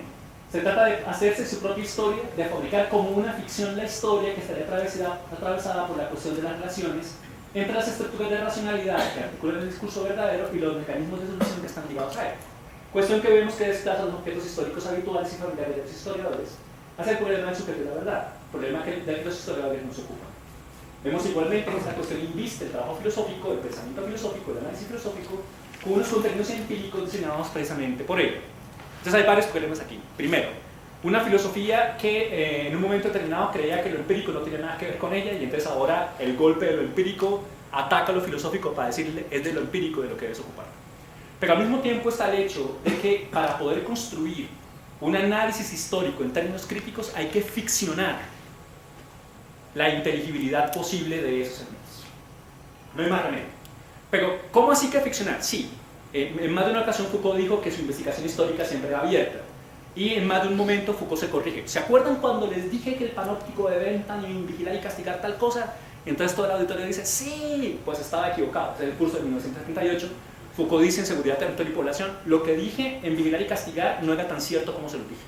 se trata de hacerse su propia historia, de fabricar como una ficción la historia que estaría atravesada por la cuestión de las relaciones entre las estructuras de racionalidad que articulan el discurso verdadero y los mecanismos de solución que están ligados a él. Cuestión que vemos que desplaza los objetos históricos habituales y familiares de los historiadores hacia el problema del sujeto de la verdad, problema del que los historiadores no se ocupan. Vemos igualmente que esta cuestión inviste el trabajo filosófico, el pensamiento filosófico, el análisis filosófico, con unos contenidos empíricos diseñados precisamente por ello. Entonces hay varios problemas aquí. Primero, una filosofía que en un momento determinado creía que lo empírico no tenía nada que ver con ella, y entonces ahora el golpe de lo empírico ataca lo filosófico para decirle es de lo empírico de lo que debes ocupar. Pero al mismo tiempo está el hecho de que para poder construir un análisis histórico en términos críticos hay que ficcionar la inteligibilidad posible de esos elementos. No hay más remedio. Pero, ¿cómo así que ficcionar? Sí, en más de una ocasión Foucault dijo que su investigación histórica siempre era abierta. Y en más de un momento Foucault se corrige. ¿Se acuerdan cuando les dije que el panóptico de Bentham y vigilar y castigar tal cosa? Entonces todo el auditorio dice, sí, pues estaba equivocado. En el curso de 1938, Foucault dice en Seguridad, Territorio y Población, lo que dije en vigilar y castigar no era tan cierto como se lo dije.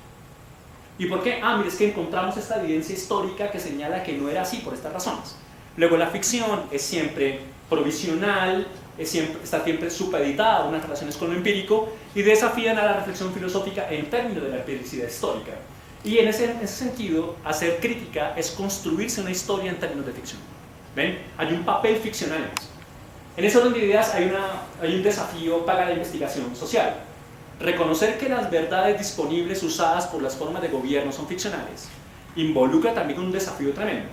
¿Y por qué? Mire, es que encontramos esta evidencia histórica que señala que no era así por estas razones. Luego la ficción es siempre provisional, está siempre supeditada a unas relaciones con lo empírico y desafían a la reflexión filosófica en términos de la empiricidad histórica. Y en ese sentido, hacer crítica es construirse una historia en términos de ficción. ¿Ven? Hay un papel ficcional en eso. En ese orden de ideas hay un desafío para la investigación social. Reconocer que las verdades disponibles usadas por las formas de gobierno son ficcionales involucra también un desafío tremendo.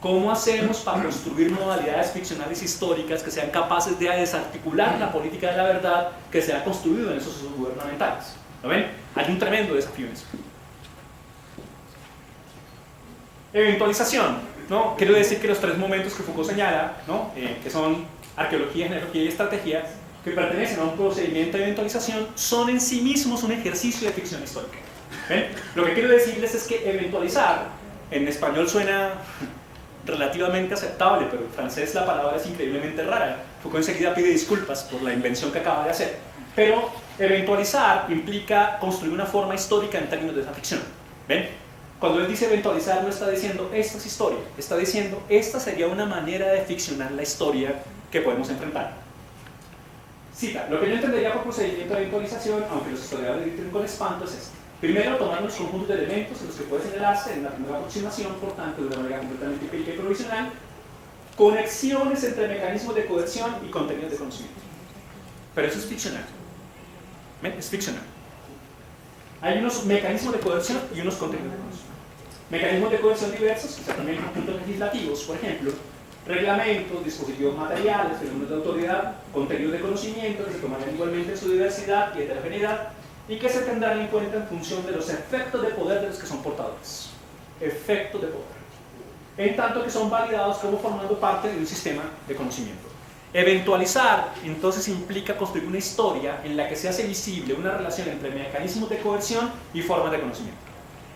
¿Cómo hacemos para construir modalidades ficcionales históricas que sean capaces de desarticular la política de la verdad que se ha construido en esos usos gubernamentales? ¿Lo ven? Hay un tremendo desafío en eso. Eventualización, ¿no? Quiero decir que los 3 momentos que Foucault señala, ¿no? Que son arqueología, genealogía y estrategia, que pertenecen a un procedimiento de eventualización, son en sí mismos un ejercicio de ficción histórica. ¿Ven? Lo que quiero decirles es que eventualizar, en español suena relativamente aceptable, pero en francés la palabra es increíblemente rara. Foucault enseguida pide disculpas por la invención que acaba de hacer. Pero eventualizar implica construir una forma histórica en términos de esa ficción. ¿Ven? Cuando él dice eventualizar no está diciendo esta es historia, está diciendo esta sería una manera de ficcionar la historia que podemos enfrentar. Cita, lo que yo entendería por procedimiento de eventualización, aunque los historiadores dicen con espanto, es esto. Primero, tomar unos conjuntos de elementos en los que puede señalarse en la primera aproximación, por tanto, de una manera completamente empírica y provisional, conexiones entre mecanismos de coerción y contenidos de conocimiento. Pero eso es ficcional. Es ficcional. Hay unos mecanismos de coerción y unos contenidos de conocimiento. Mecanismos de coerción diversos, que son también conjuntos legislativos, por ejemplo, reglamentos, dispositivos materiales, fenómenos de autoridad, contenidos de conocimiento que se tomarán igualmente en su diversidad y heterogeneidad y que se tendrán en cuenta en función de los efectos de poder de los que son portadores. Efectos de poder. En tanto que son validados como formando parte de un sistema de conocimiento. Eventualizar, entonces, implica construir una historia en la que se hace visible una relación entre mecanismos de coerción y formas de conocimiento.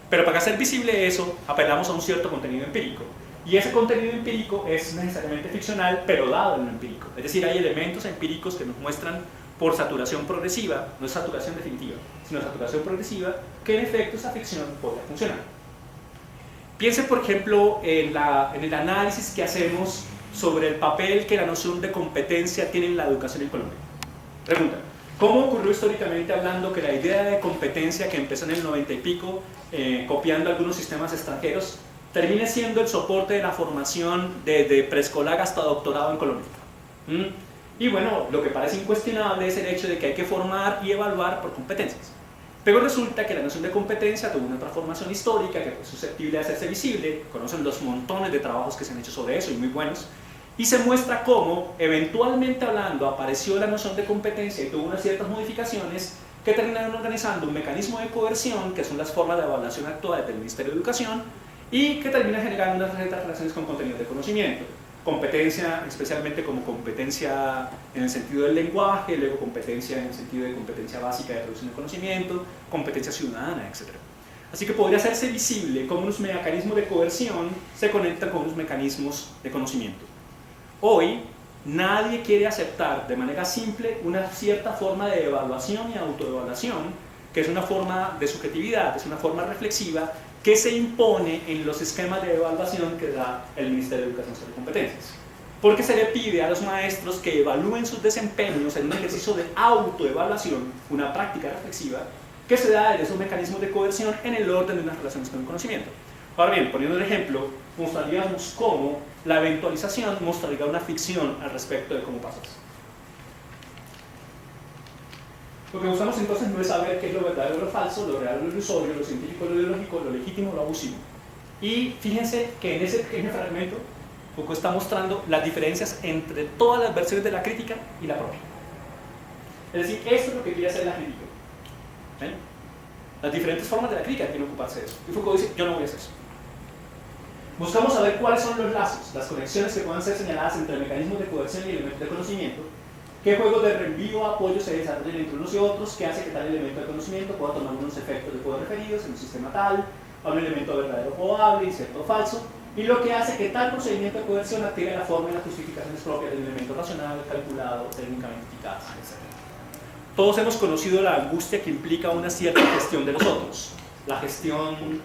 Pero para hacer visible eso, apelamos a un cierto contenido empírico. Y ese contenido empírico es necesariamente ficcional, pero dado en lo empírico. Es decir, hay elementos empíricos que nos muestran por saturación progresiva, no es saturación definitiva, sino saturación progresiva, que en efecto esa ficción podría funcionar. Piensen, por ejemplo, en el análisis que hacemos sobre el papel que la noción de competencia tiene en la educación en Colombia. Pregunta, ¿cómo ocurrió históricamente hablando que la idea de competencia que empezó en el 90 y pico, copiando algunos sistemas extranjeros, termine siendo el soporte de la formación desde preescolar hasta doctorado en Colombia? Y bueno, lo que parece incuestionable es el hecho de que hay que formar y evaluar por competencias. Pero resulta que la noción de competencia tuvo una transformación histórica que fue susceptible de hacerse visible, conocen los montones de trabajos que se han hecho sobre eso y muy buenos, y se muestra cómo, eventualmente hablando, apareció la noción de competencia y tuvo unas ciertas modificaciones que terminaron organizando un mecanismo de coerción, que son las formas de evaluación actuales del Ministerio de Educación, y que termina generando unas ciertas relaciones con contenidos de conocimiento. Competencia, especialmente como competencia en el sentido del lenguaje, luego competencia en el sentido de competencia básica de producción de conocimiento, competencia ciudadana, etc. Así que podría hacerse visible cómo unos mecanismos de coerción se conectan con unos mecanismos de conocimiento. Hoy, nadie quiere aceptar de manera simple una cierta forma de evaluación y autoevaluación, que es una forma de subjetividad, es una forma reflexiva, que se impone en los esquemas de evaluación que da el Ministerio de Educación sobre competencias. Porque se le pide a los maestros que evalúen sus desempeños en un ejercicio de autoevaluación, una práctica reflexiva, que se da desde esos mecanismos de coerción en el orden de unas relaciones con el conocimiento. Ahora bien, poniendo un ejemplo, mostraríamos cómo la eventualización mostraría una ficción al respecto de cómo pasa eso. Lo que buscamos entonces no es saber qué es lo verdadero o lo falso, lo real o lo ilusorio, lo científico o lo ideológico, lo legítimo o lo abusivo. Y fíjense que en ese pequeño fragmento Foucault está mostrando las diferencias entre todas las versiones de la crítica y la propia. Es decir, esto es lo que quiere hacer la crítica. ¿Ven? Las diferentes formas de la crítica quieren ocuparse de eso. Y Foucault dice, yo no voy a hacer eso. Buscamos saber cuáles son los lazos, las conexiones que puedan ser señaladas entre mecanismos de coerción y elementos de conocimiento. ¿Qué juegos de reenvío o apoyo se desarrollan entre unos y otros? ¿Qué hace que tal elemento de conocimiento pueda tomar unos efectos de poder referidos en un sistema tal, a un elemento verdadero probable, incierto o falso? Y lo que hace que tal procedimiento de coerción active la forma y las justificaciones propias del elemento racional, calculado, técnicamente eficaz, etc. Todos hemos conocido la angustia que implica una cierta gestión de los otros. La gestión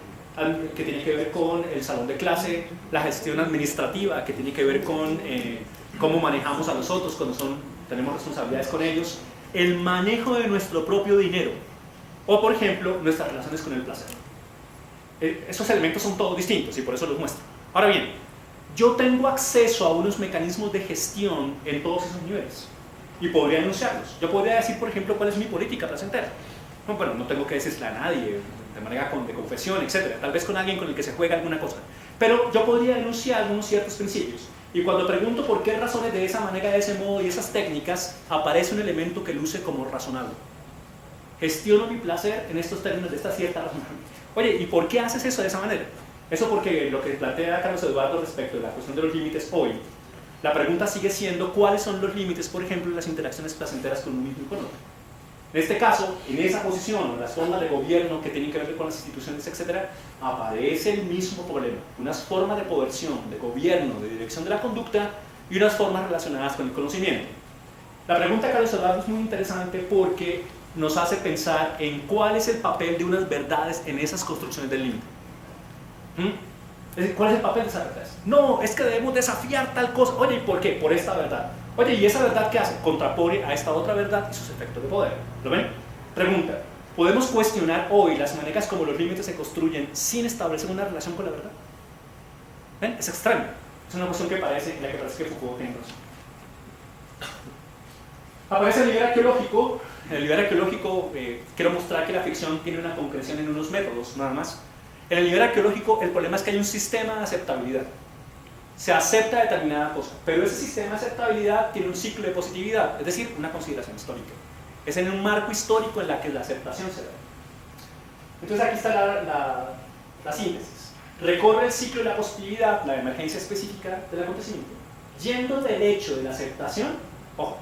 que tiene que ver con el salón de clase, la gestión administrativa que tiene que ver con cómo manejamos a los otros cuando tenemos responsabilidades con ellos, el manejo de nuestro propio dinero, o por ejemplo, nuestras relaciones con el placer. Esos elementos son todos distintos y por eso los muestro. Ahora bien, yo tengo acceso a unos mecanismos de gestión en todos esos niveles y podría enunciarlos. Yo podría decir, por ejemplo, cuál es mi política placentera. No, bueno, no tengo que decirle a nadie de manera de confesión, etc. Tal vez con alguien con el que se juega alguna cosa. Pero yo podría enunciar algunos ciertos principios. Y cuando pregunto por qué razones de esa manera, de ese modo y esas técnicas, aparece un elemento que luce como razonable. Gestiono mi placer en estos términos de esta cierta razonabilidad. Oye, ¿y por qué haces eso de esa manera? Eso porque lo que plantea Carlos Eduardo respecto de la cuestión de los límites hoy, la pregunta sigue siendo cuáles son los límites, por ejemplo, de las interacciones placenteras con un mismo y con otro. En este caso, en esa posición, las formas de gobierno que tienen que ver con las instituciones, etc., aparece el mismo problema. Unas formas de coerción, de gobierno, de dirección de la conducta y unas formas relacionadas con el conocimiento. La pregunta de Carlos Eduardo es muy interesante porque nos hace pensar en cuál es el papel de unas verdades en esas construcciones del límite. ¿Cuál es el papel de esas verdades? No, es que debemos desafiar tal cosa. Oye, ¿y por qué? Por esta verdad. Oye, ¿y esa verdad qué hace? Contrapone a esta otra verdad y sus efectos de poder. ¿Lo ven? Pregunta, podemos cuestionar hoy las maneras como los límites se construyen sin establecer una relación con la verdad. ¿Ven? Es extraño. Es una cuestión que parece, en la que parece que Foucault tiene razón. Aparece el nivel arqueológico. En el nivel arqueológico quiero mostrar que la ficción tiene una concreción en unos métodos, nada más. En el nivel arqueológico el problema es que hay un sistema de aceptabilidad. Se acepta determinada cosa, pero ese sistema de aceptabilidad tiene un ciclo de positividad, es decir, una consideración histórica. Es en un marco histórico en la que la aceptación se da. Entonces aquí está la síntesis. Recorre el ciclo de la positividad, la emergencia específica del acontecimiento, yendo del hecho de la aceptación, ojo,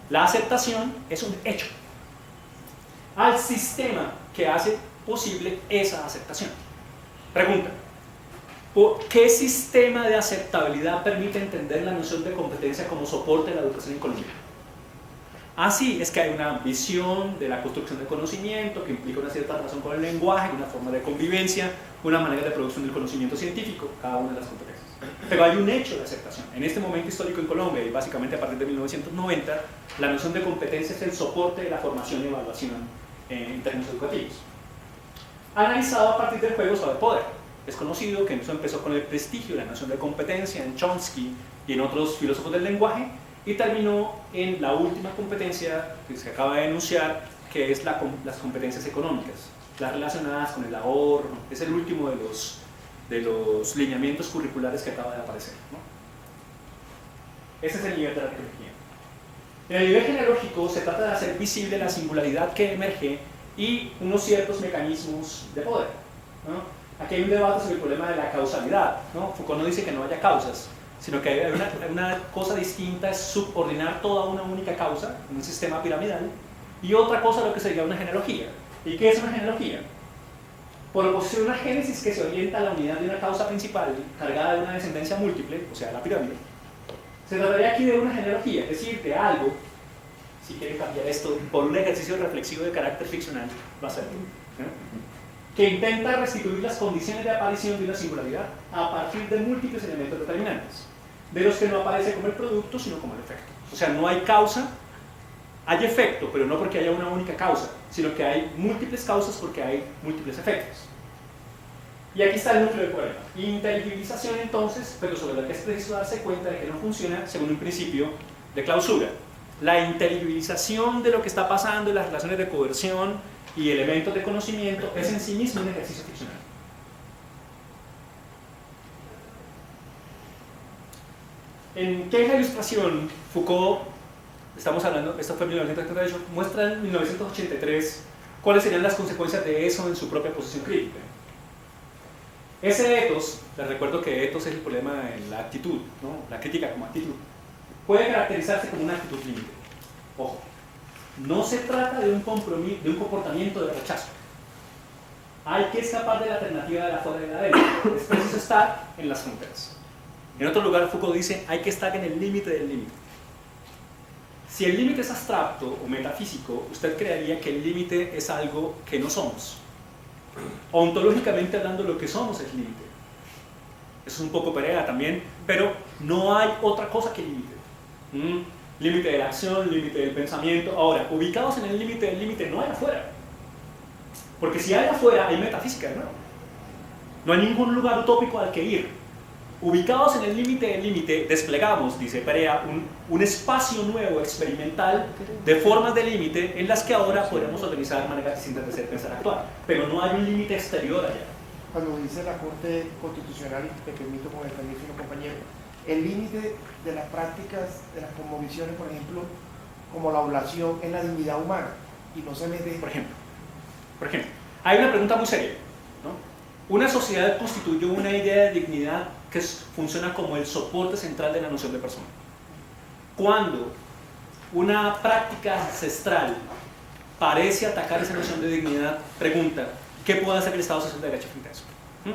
la aceptación es un hecho, al sistema que hace posible esa aceptación. Pregunta: ¿qué sistema de aceptabilidad permite entender la noción de competencia como soporte de la educación en Colombia? Así es que hay una visión de la construcción del conocimiento que implica una cierta relación con el lenguaje, una forma de convivencia, una manera de producción del conocimiento científico, cada una de las competencias. Pero hay un hecho de aceptación. En este momento histórico en Colombia, y básicamente a partir de 1990, la noción de competencia es el soporte de la formación y evaluación en términos educativos. Analizado a partir del juego sobre poder. Es conocido que eso empezó con el prestigio de la noción de competencia en Chomsky y en otros filósofos del lenguaje, y terminó en la última competencia que se acaba de enunciar, que es las competencias económicas, las relacionadas con el ahorro. Es el último de los lineamientos curriculares que acaba de aparecer, ¿no? Ese es el nivel de la arqueología. En el nivel genealógico se trata de hacer visible la singularidad que emerge y unos ciertos mecanismos de poder, ¿no? Aquí hay un debate sobre el problema de la causalidad, ¿no? Foucault no dice que no haya causas, sino que hay una cosa distinta, es subordinar toda una única causa en un sistema piramidal, y otra cosa lo que sería una genealogía. ¿Y qué es una genealogía? Por oposición a una génesis que se orienta a la unidad de una causa principal cargada de una descendencia múltiple, o sea, la pirámide, se trataría aquí de una genealogía, es decir, de algo, si quieren cambiar esto por un ejercicio reflexivo de carácter ficcional, va a ser, que intenta restituir las condiciones de aparición de una singularidad a partir de múltiples elementos determinantes, de los que no aparece como el producto, sino como el efecto. O sea, no hay causa, hay efecto, pero no porque haya una única causa, sino que hay múltiples causas porque hay múltiples efectos. Y aquí está el núcleo del problema. Inteligibilización entonces, pero sobre la que es preciso darse cuenta de que no funciona según un principio de clausura. La inteligibilización de lo que está pasando en las relaciones de coerción y elementos de conocimiento es en sí mismo un ejercicio ficcional. En Queja e Ilustración, Foucault, estamos hablando, esto fue en 1938, muestra en 1983 cuáles serían las consecuencias de eso en su propia posición crítica. Ese etos, les recuerdo que etos es el problema en la actitud, ¿no? La crítica como actitud, puede caracterizarse como una actitud límite. Ojo, no se trata de un comportamiento de rechazo. Hay que escapar de la alternativa de la fuera y de la adentro. Es preciso estar en las fronteras. En otro lugar, Foucault dice, hay que estar en el límite del límite. Si el límite es abstracto o metafísico, usted creería que el límite es algo que no somos. Ontológicamente hablando, lo que somos es límite. Eso es un poco Perea también, pero no hay otra cosa que límite. Límite de la acción, límite del pensamiento. Ahora, ubicados en el límite del límite, no hay afuera. Porque si hay afuera, hay metafísica, ¿no? No hay ningún lugar utópico al que ir. Ubicados en el límite del límite, desplegamos, dice Perea, un espacio nuevo, experimental, de formas de límite en las que ahora podemos organizar maneras distintas de ser, pensar, actuar. Pero no hay un límite exterior allá. Cuando dice la Corte Constitucional, y te permito con el permiso de un compañero, el límite de las prácticas, de las cosmovisiones, por ejemplo, como la oblación, es la dignidad humana, y no se mete. Por ejemplo, hay una pregunta muy seria, ¿no? Una sociedad constituye una idea de dignidad que funciona como el soporte central de la noción de persona. Cuando una práctica ancestral parece atacar esa noción de dignidad, pregunta, ¿qué puede hacer el Estado social de derecho frente a eso?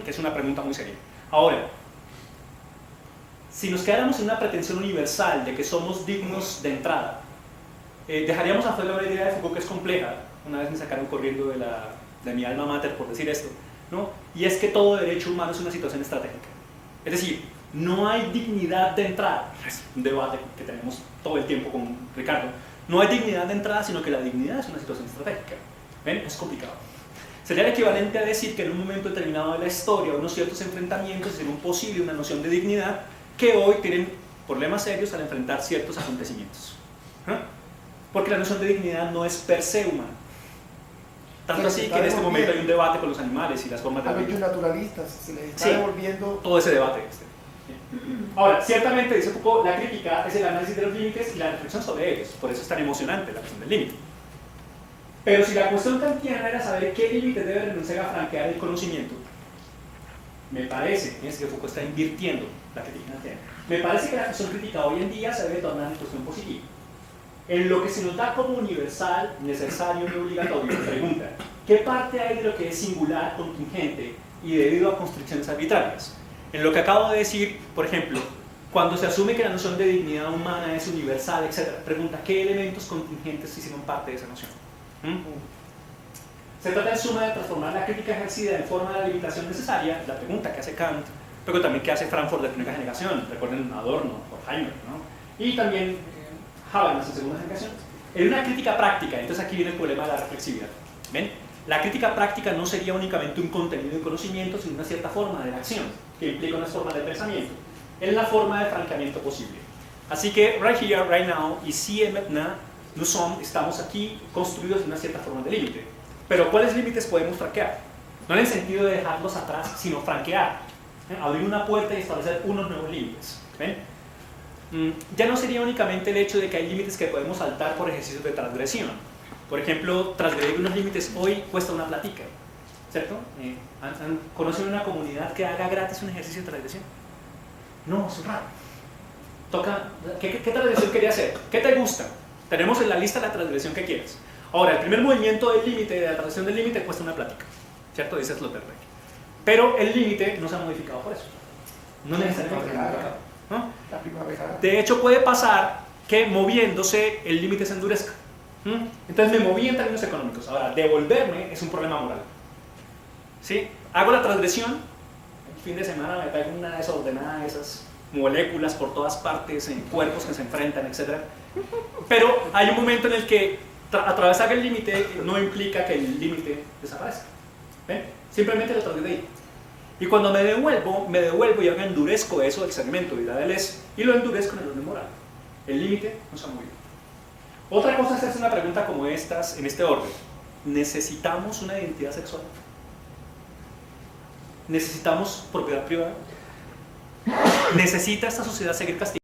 Que es una pregunta muy seria. Ahora, si nos quedáramos en una pretensión universal de que somos dignos de entrada, dejaríamos afuera una idea de Foucault que es compleja. Una vez me sacaron corriendo de mi alma mater por decir esto, ¿no? Y es que todo derecho humano es una situación estratégica. Es decir, no hay dignidad de entrada. Es un debate que tenemos todo el tiempo con Ricardo. No hay dignidad de entrada, sino que la dignidad es una situación estratégica. ¿Ven? Es complicado. Sería el equivalente a decir que en un momento determinado de la historia, unos ciertos enfrentamientos hicieron posible una noción de dignidad que hoy tienen problemas serios al enfrentar ciertos acontecimientos. Porque la noción de dignidad no es per se humana. Tanto así que en este momento hay un debate con los animales y las formas de a vida. los naturalistas se les está Sí, devolviendo. todo ese debate. Ahora, ciertamente, dice Foucault, la crítica es el análisis de los límites y la reflexión sobre ellos. Por eso es tan emocionante la cuestión del límite. Pero si la cuestión kantiana era saber qué límites debe renunciar a franquear el conocimiento, me parece, fíjense que Foucault está invirtiendo la crítica kantiana, me parece que la cuestión crítica hoy en día se debe tornar en cuestión positiva. En lo que se nos da como universal, necesario y obligatorio, pregunta, ¿qué parte hay de lo que es singular, contingente y debido a constricciones arbitrarias? En lo que acabo de decir, por ejemplo, cuando se asume que la noción de dignidad humana es universal, etc., pregunta, ¿qué elementos contingentes hicieron parte de esa noción? Se trata en suma de transformar la crítica ejercida en forma de la limitación necesaria, la pregunta que hace Kant, pero también que hace Frankfurt de primera generación, recuerden Adorno, Horkheimer, ¿no? Y también Habermas en segunda generación, en una crítica práctica. Entonces aquí viene el problema de la reflexividad. ¿Ven? La crítica práctica no sería únicamente un contenido de conocimiento, sino una cierta forma de acción, que implica unas formas de pensamiento, en la forma de franqueamiento posible. Así que, right here, right now, ici et maintenant, estamos aquí construidos en una cierta forma de límite. Pero ¿cuáles límites podemos franquear? No en el sentido de dejarlos atrás, sino franquear. Abrir una puerta y establecer unos nuevos límites. ¿Ven? Ya no sería únicamente el hecho de que hay límites que podemos saltar por ejercicios de transgresión. Por ejemplo, transgredir unos límites hoy cuesta una platica, ¿cierto? ¿Conocen una comunidad que haga gratis un ejercicio de transgresión? No, es raro. ¿Qué transgresión quería hacer? ¿Qué te gusta? Tenemos en la lista la transgresión que quieres. Ahora, el primer movimiento del límite, de la transgresión del límite, cuesta una plática, ¿cierto? Dice Sloterdijk. Pero el límite no se ha modificado por eso. No necesariamente se ha modificado, ¿no? La primavera. De hecho, puede pasar que moviéndose el límite se endurezca. Entonces me moví en términos económicos. Ahora, devolverme es un problema moral. ¿Sí? Hago la transgresión, el fin de semana me pego una desordenada de esas moléculas por todas partes, en cuerpos que se enfrentan, etc. Pero hay un momento en el que atravesar el límite no implica que el límite desaparezca. ¿Ven? Simplemente lo transgredí. Y cuando me devuelvo y ahora endurezco eso del segmento de la Deleuze y lo endurezco en el orden moral. El límite no se ha movido. Otra cosa es hacer una pregunta como estas, en este orden. ¿Necesitamos una identidad sexual? ¿Necesitamos propiedad privada? ¿Necesita esta sociedad seguir castigando?